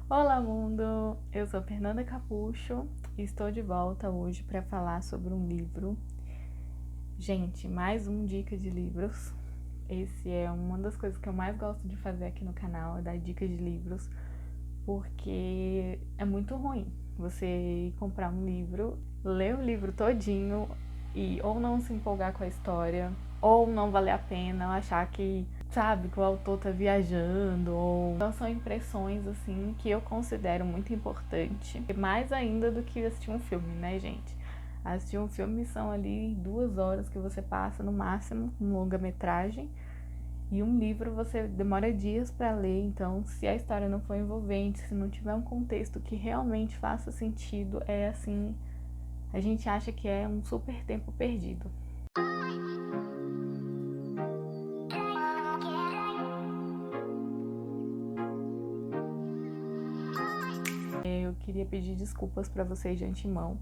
Olá, mundo! Eu sou Fernanda Capucho e estou de volta hoje para falar sobre um livro. Gente, mais um dica de livros. Esse é uma das coisas que eu mais gosto de fazer aqui no canal, é dar dicas de livros, porque é muito ruim você ir comprar um livro, ler o livro todinho e ou não se empolgar com a história, ou não valer a pena, achar que, sabe, que o autor tá viajando, ou... Então são impressões, assim, que eu considero muito importante, mais ainda do que assistir um filme, né, gente? Assistir um filme são ali 2 horas que você passa no máximo, um longa-metragem, e um livro você demora dias para ler, então se a história não for envolvente, se não tiver um contexto que realmente faça sentido, é assim, a gente acha que é um super tempo perdido. Eu queria pedir desculpas para vocês de antemão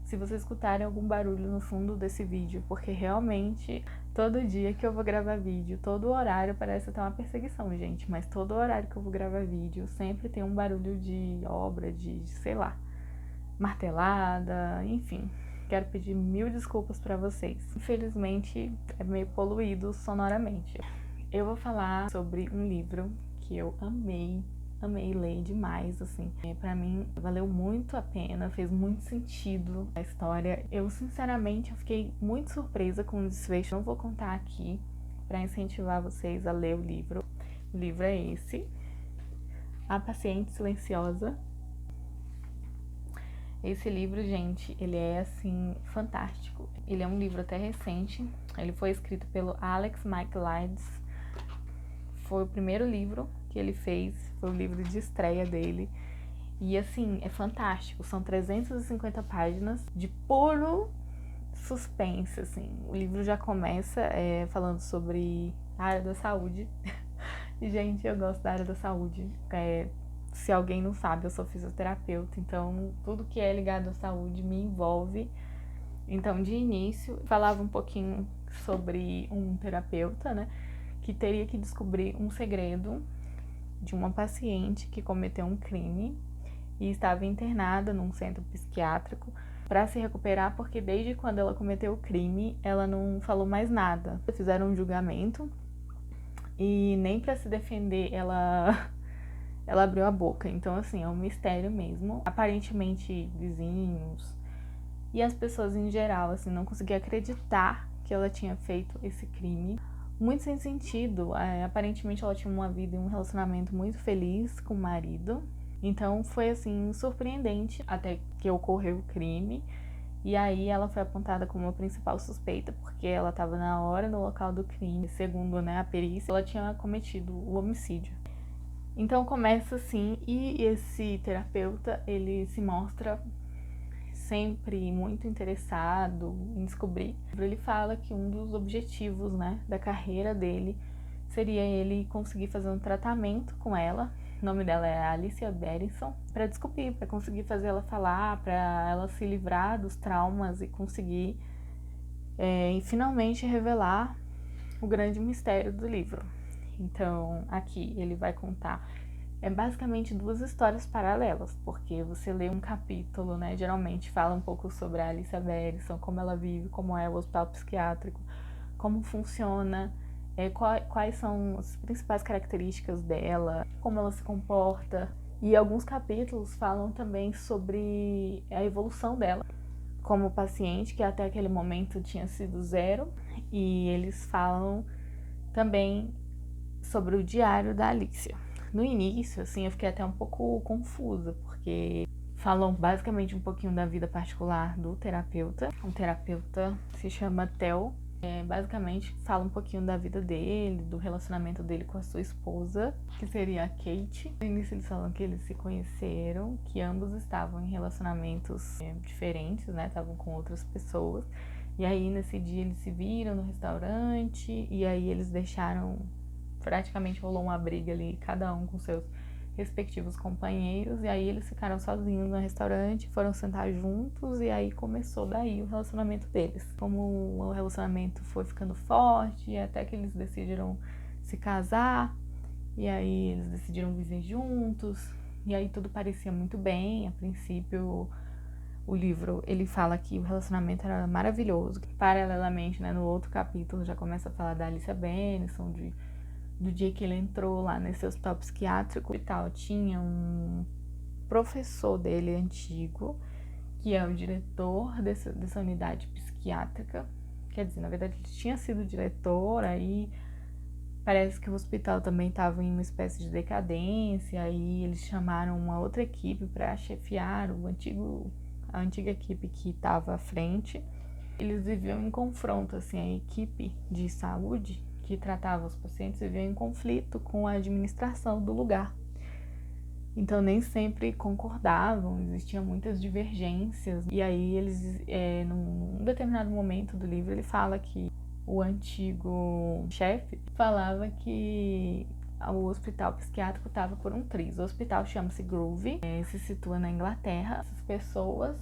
se vocês escutarem algum barulho no fundo desse vídeo, porque realmente todo dia que eu vou gravar vídeo, todo horário parece até uma perseguição, gente, mas todo horário que eu vou gravar vídeo sempre tem um barulho de obra, de sei lá, martelada, enfim. Quero pedir mil desculpas para vocês. Infelizmente é meio poluído sonoramente. Eu vou falar sobre um livro que eu amei ler demais, assim. Pra mim, valeu muito a pena, fez muito sentido a história. Eu, sinceramente, eu fiquei muito surpresa com o desfecho. Não vou contar aqui pra incentivar vocês a ler o livro. O livro é esse, A Paciente Silenciosa. Esse livro, gente, ele é, assim, fantástico. Ele é um livro até recente. Ele foi escrito pelo Alex Michaelides. Foi o primeiro livro que ele fez, foi o livro de estreia dele. E assim, é fantástico, são 350 páginas de puro suspense, assim. O livro já começa falando sobre a área da saúde. E, gente, eu gosto da área da saúde. Se alguém não sabe, eu sou fisioterapeuta, então tudo que é ligado à saúde me envolve. Então, de início, falava um pouquinho sobre um terapeuta, né, que teria que descobrir um segredo de uma paciente que cometeu um crime e estava internada num centro psiquiátrico para se recuperar, porque desde quando ela cometeu o crime, ela não falou mais nada. Fizeram um julgamento e nem para se defender ela abriu a boca. Então, assim, é um mistério mesmo. Aparentemente, vizinhos e as pessoas em geral, assim, não conseguiam acreditar que ela tinha feito esse crime. Muito sem sentido. Aparentemente ela tinha uma vida e um relacionamento muito feliz com o marido. Então foi assim, surpreendente até que ocorreu o crime. E aí ela foi apontada como a principal suspeita, porque ela estava na hora no local do crime. Segundo, né, a perícia, ela tinha cometido o homicídio. Então começa assim, e esse terapeuta, ele se mostra sempre muito interessado em descobrir. Ele fala que um dos objetivos, né, da carreira dele seria ele conseguir fazer um tratamento com ela. O nome dela é Alicia Berenson, para descobrir, para conseguir fazer ela falar, para ela se livrar dos traumas e conseguir e finalmente revelar o grande mistério do livro. Então, aqui ele vai contar basicamente 2 histórias paralelas, porque você lê um capítulo, né, geralmente fala um pouco sobre a Alicia Berenson, como ela vive, como é o hospital psiquiátrico, como funciona, quais são as principais características dela, como ela se comporta. E alguns capítulos falam também sobre a evolução dela como paciente, que até aquele momento tinha sido 0, e eles falam também sobre o diário da Alicia. No início, assim, eu fiquei até um pouco confusa, porque falam basicamente um pouquinho da vida particular do terapeuta. O terapeuta se chama Theo. Basicamente fala um pouquinho da vida dele, do relacionamento dele com a sua esposa, que seria a Kate. No início eles falam que eles se conheceram, que ambos estavam em relacionamentos diferentes, né? Estavam com outras pessoas. E aí nesse dia eles se viram no restaurante, e aí eles deixaram... Praticamente rolou uma briga ali, cada um com seus respectivos companheiros, e aí eles ficaram sozinhos no restaurante, foram sentar juntos, e aí começou daí o relacionamento deles. Como o relacionamento foi ficando forte, até que eles decidiram se casar, e aí eles decidiram viver juntos, E aí tudo parecia muito bem. A princípio, o livro, ele fala que o relacionamento era maravilhoso. Paralelamente, né, no outro capítulo já começa a falar da Alicia Benison, do dia que ele entrou lá nesse hospital psiquiátrico e tal. Tinha um professor dele antigo, que é o diretor dessa unidade psiquiátrica. Quer dizer, na verdade, ele tinha sido diretor, aí parece que o hospital também estava em uma espécie de decadência, aí eles chamaram uma outra equipe para chefiar a antiga equipe que estava à frente. Eles viviam em confronto, assim, a equipe de saúde que tratava os pacientes vivia em conflito com a administração do lugar. Então nem sempre concordavam, existiam muitas divergências. E aí eles, num determinado momento do livro, ele fala que o antigo chefe falava que o hospital psiquiátrico estava por um triz. O hospital chama-se Groove, se situa na Inglaterra. As pessoas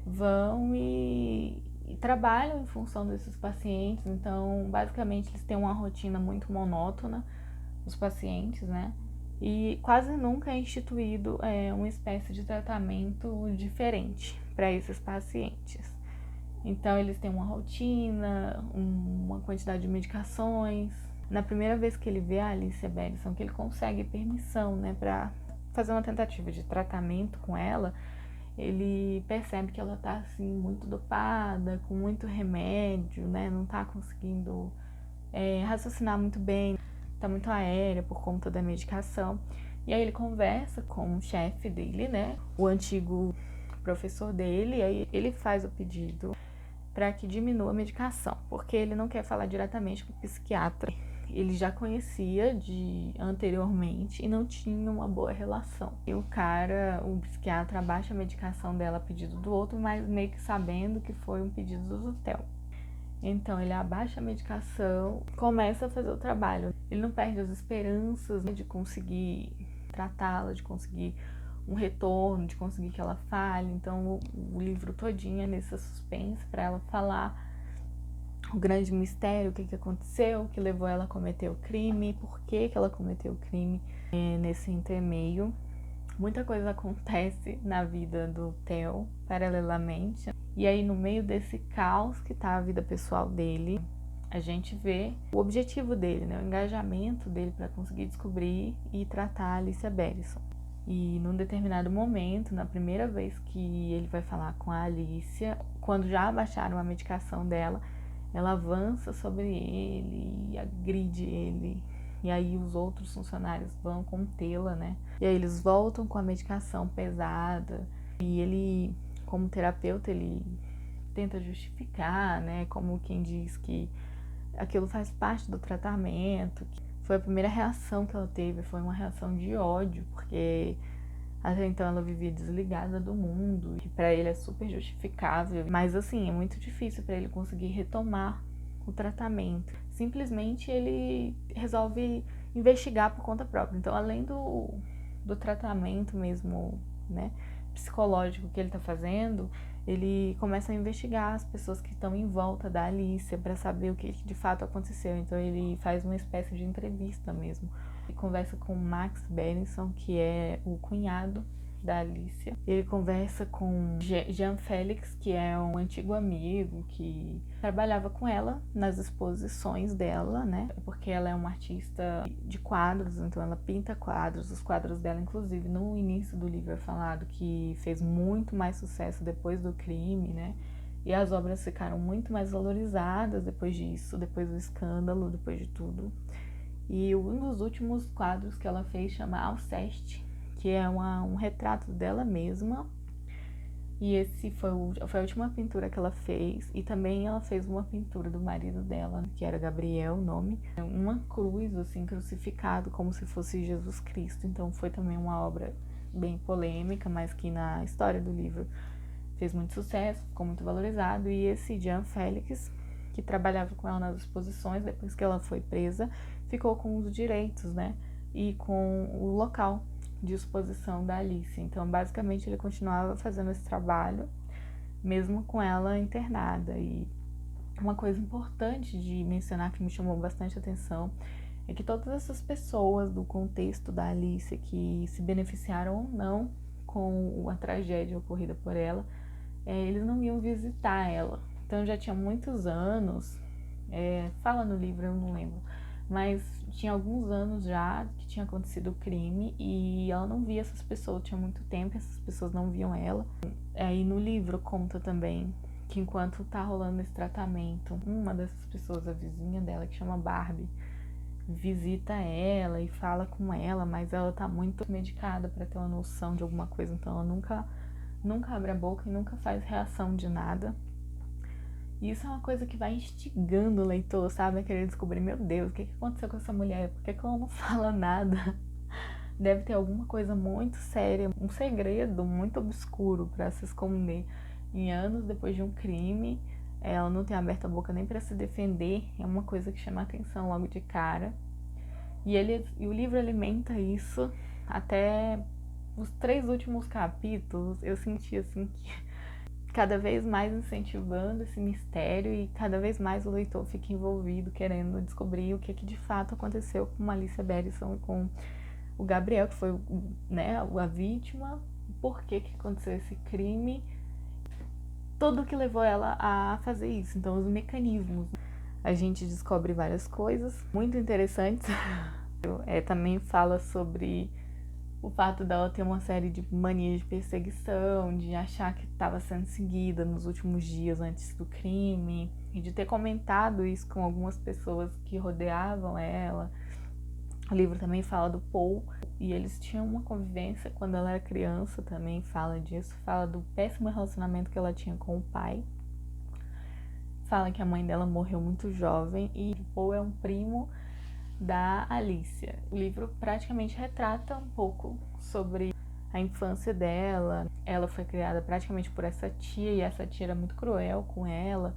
vão e trabalham em função desses pacientes. Então, basicamente, eles têm uma rotina muito monótona, os pacientes, né? E quase nunca é instituído uma espécie de tratamento diferente para esses pacientes. Então, eles têm uma rotina, uma quantidade de medicações. Na primeira vez que ele vê a Alicia Benison, que ele consegue permissão, né, para fazer uma tentativa de tratamento com ela, ele percebe que ela tá, assim, muito dopada, com muito remédio, né, não tá conseguindo raciocinar muito bem, tá muito aérea por conta da medicação. E aí ele conversa com o chefe dele, né, o antigo professor dele, e aí ele faz o pedido para que diminua a medicação, porque ele não quer falar diretamente com o psiquiatra. Ele já conhecia anteriormente e não tinha uma boa relação. E o psiquiatra abaixa a medicação dela a pedido do outro, mas meio que sabendo que foi um pedido do Theo. Então ele abaixa a medicação, começa a fazer o trabalho. Ele não perde as esperanças de conseguir tratá-la, de conseguir um retorno, de conseguir que ela fale. Então o livro todinho é nesse suspense para ela falar o grande mistério, o que aconteceu, o que levou ela a cometer o crime, por que ela cometeu o crime. Nesse intermeio, muita coisa acontece na vida do Theo, paralelamente. E aí, no meio desse caos que tá a vida pessoal dele, a gente vê o objetivo dele, né? O engajamento dele para conseguir descobrir e tratar a Alicia Benison. E num determinado momento, na primeira vez que ele vai falar com a Alicia, quando já abaixaram a medicação dela, ela avança sobre ele e agride ele. E aí os outros funcionários vão contê-la, né? E aí eles voltam com a medicação pesada. E ele, como terapeuta, ele tenta justificar, né? Como quem diz que aquilo faz parte do tratamento. Foi a primeira reação que ela teve, foi uma reação de ódio, porque até então ela vivia desligada do mundo, e para ele é super justificável, mas assim, é muito difícil para ele conseguir retomar o tratamento. Simplesmente ele resolve investigar por conta própria. Então, além do tratamento mesmo, né, psicológico que ele tá fazendo, ele começa a investigar as pessoas que estão em volta da Alicia para saber o que de fato aconteceu. Então ele faz uma espécie de entrevista mesmo. Ele conversa com Max Benison, que é o cunhado da Alicia. Ele conversa com Jean Félix, que é um antigo amigo que trabalhava com ela nas exposições dela, né? Porque ela é uma artista de quadros, então ela pinta quadros. Os quadros dela, inclusive, no início do livro é falado que fez muito mais sucesso depois do crime, né? E as obras ficaram muito mais valorizadas depois disso, depois do escândalo, depois de tudo. E um dos últimos quadros que ela fez chama Alceste, que é um retrato dela mesma. E esse foi a última pintura que ela fez. E também ela fez uma pintura do marido dela, que era Gabriel, o nome. Uma cruz, assim, crucificado, como se fosse Jesus Cristo. Então foi também uma obra bem polêmica, mas que na história do livro fez muito sucesso, ficou muito valorizado. E esse Jean Félix, que trabalhava com ela nas exposições, depois que ela foi presa, ficou com os direitos, né? E com o local de exposição da Alicia. Então, basicamente, ele continuava fazendo esse trabalho, mesmo com ela internada. E uma coisa importante de mencionar que me chamou bastante atenção é que todas essas pessoas do contexto da Alicia que se beneficiaram ou não com a tragédia ocorrida por ela, eles não iam visitar ela. Então já tinha muitos anos, fala no livro, eu não lembro, mas tinha alguns anos já que tinha acontecido o crime e ela não via essas pessoas, tinha muito tempo, essas pessoas não viam ela. Aí no livro conta também que enquanto tá rolando esse tratamento, uma dessas pessoas, a vizinha dela, que chama Barbie, visita ela e fala com ela, mas ela tá muito medicada para ter uma noção de alguma coisa, então ela nunca abre a boca e nunca faz reação de nada. E isso é uma coisa que vai instigando o leitor, sabe? A querer descobrir, meu Deus, o que aconteceu com essa mulher? Por que ela não fala nada? Deve ter alguma coisa muito séria, um segredo muito obscuro para se esconder. Em anos depois de um crime, ela não tem aberto a boca nem para se defender, é uma coisa que chama a atenção logo de cara. E o livro alimenta isso até os 3 últimos capítulos. Eu senti assim que cada vez mais incentivando esse mistério e cada vez mais o leitor fica envolvido, querendo descobrir o que de fato aconteceu com Alicia Berison e com o Gabriel, que foi, né, a vítima, por que aconteceu esse crime, tudo que levou ela a fazer isso. Então, os mecanismos. A gente descobre várias coisas muito interessantes. Também fala sobre o fato dela ter uma série de manias de perseguição, de achar que estava sendo seguida nos últimos dias antes do crime, e de ter comentado isso com algumas pessoas que rodeavam ela. O livro também fala do Paul, e eles tinham uma convivência quando ela era criança, também fala disso, fala do péssimo relacionamento que ela tinha com o pai. Fala que a mãe dela morreu muito jovem e o Paul é um primo da Alicia. O livro praticamente retrata um pouco sobre a infância dela. Ela foi criada praticamente por essa tia e essa tia era muito cruel com ela.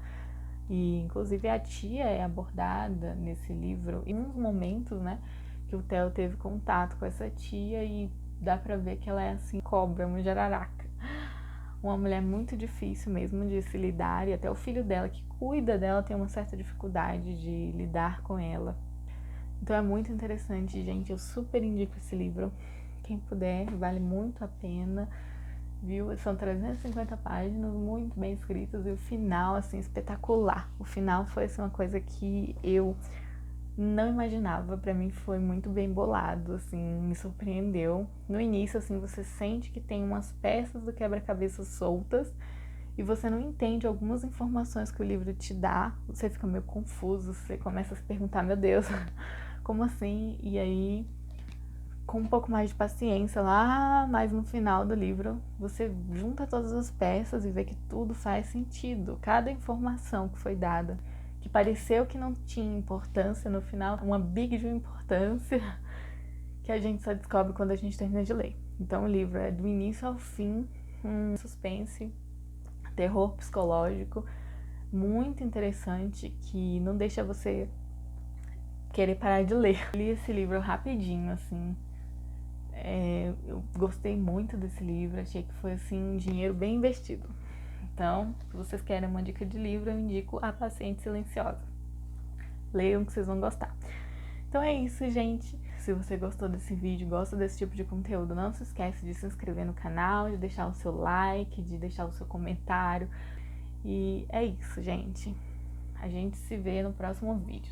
E inclusive a tia é abordada nesse livro em uns momentos, né, que o Theo teve contato com essa tia e dá pra ver que ela é assim, cobra, uma jararaca. Uma mulher muito difícil mesmo de se lidar, e até o filho dela que cuida dela tem uma certa dificuldade de lidar com ela. Então é muito interessante, gente, eu super indico esse livro. Quem puder, vale muito a pena, viu? São 350 páginas, muito bem escritas, e o final, assim, espetacular. O final foi, assim, uma coisa que eu não imaginava, pra mim foi muito bem bolado, assim, me surpreendeu. No início, assim, você sente que tem umas peças do quebra-cabeça soltas, e você não entende algumas informações que o livro te dá, você fica meio confuso, você começa a se perguntar, meu Deus, como assim? E aí, com um pouco mais de paciência lá, mas no final do livro, você junta todas as peças e vê que tudo faz sentido. Cada informação que foi dada, que pareceu que não tinha importância, no final, uma big de importância, que a gente só descobre quando a gente termina de ler. Então o livro é do início ao fim, um suspense, terror psicológico, muito interessante, que não deixa você querer parar de ler. Eu li esse livro rapidinho, assim. Eu gostei muito desse livro, achei que foi, assim, um dinheiro bem investido. Então, se vocês querem uma dica de livro, eu indico A Paciente Silenciosa. Leiam que vocês vão gostar. Então é isso, gente. Se você gostou desse vídeo, gosta desse tipo de conteúdo, não se esquece de se inscrever no canal, de deixar o seu like, de deixar o seu comentário. E é isso, gente. A gente se vê no próximo vídeo.